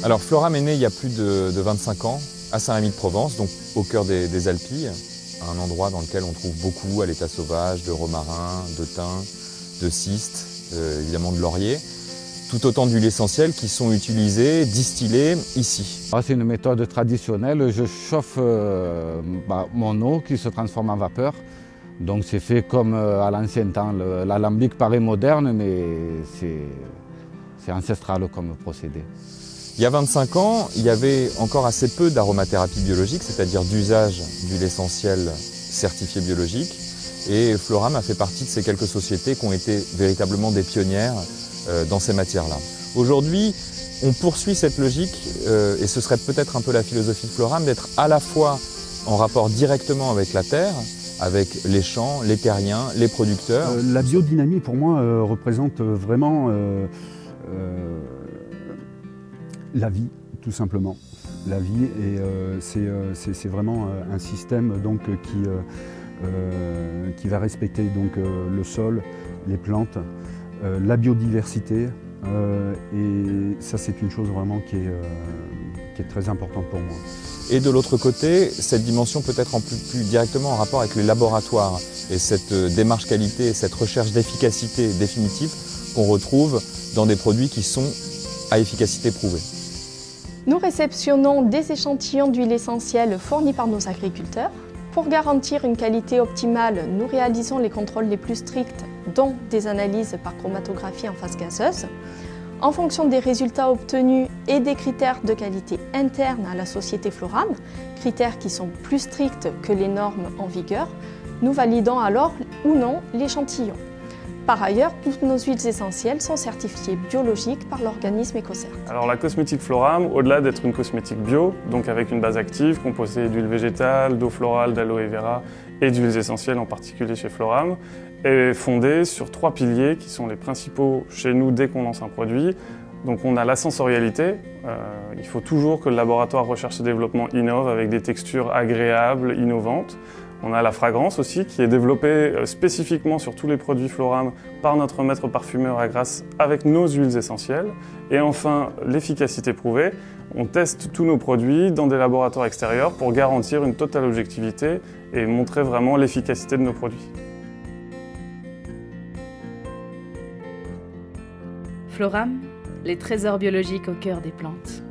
Alors Floram est né il y a plus de 25 ans à Saint-Rémy-de-Provence, donc au cœur des Alpilles, un endroit dans lequel on trouve beaucoup à l'état sauvage de romarin, de thym, de cystes, évidemment de laurier. Tout autant d'huiles essentielles qui sont utilisées, distillées ici. C'est une méthode traditionnelle. Je chauffe mon eau qui se transforme en vapeur. Donc c'est fait comme à l'ancien temps. L'alambic paraît moderne, mais c'est ancestral comme procédé. Il y a 25 ans, il y avait encore assez peu d'aromathérapie biologique, c'est-à-dire d'usage d'huile essentielle certifiée biologique. Et Floram a fait partie de ces quelques sociétés qui ont été véritablement des pionnières dans ces matières-là. Aujourd'hui, on poursuit cette logique, et ce serait peut-être un peu la philosophie de Floram, d'être à la fois en rapport directement avec la terre, avec les champs, les terriens, les producteurs. La biodynamie, pour moi, représente vraiment la vie, tout simplement. La vie, et c'est vraiment un système donc, qui va respecter donc, le sol, les plantes, la biodiversité, et ça c'est une chose vraiment qui est très importante pour moi. Et de l'autre côté, cette dimension peut être plus directement en rapport avec les laboratoires et cette démarche qualité, cette recherche d'efficacité définitive qu'on retrouve dans des produits qui sont à efficacité prouvée. Nous réceptionnons des échantillons d'huile essentielle fournis par nos agriculteurs. Pour garantir une qualité optimale, nous réalisons les contrôles les plus stricts, dont des analyses par chromatographie en phase gazeuse. En fonction des résultats obtenus et des critères de qualité internes à la société Floram, critères qui sont plus stricts que les normes en vigueur, nous validons alors ou non l'échantillon. Par ailleurs, toutes nos huiles essentielles sont certifiées biologiques par l'organisme EcoCert. Alors la cosmétique Floram, au-delà d'être une cosmétique bio, donc avec une base active composée d'huile végétale, d'eau florale, d'aloe vera et d'huiles essentielles en particulier chez Floram, est fondée sur 3 piliers qui sont les principaux chez nous dès qu'on lance un produit. Donc on a la sensorialité, il faut toujours que le laboratoire recherche et développement innove avec des textures agréables, innovantes. On a la fragrance aussi qui est développée spécifiquement sur tous les produits Floram par notre maître parfumeur à Grasse avec nos huiles essentielles. Et enfin, l'efficacité prouvée. On teste tous nos produits dans des laboratoires extérieurs pour garantir une totale objectivité et montrer vraiment l'efficacité de nos produits. Floram, les trésors biologiques au cœur des plantes.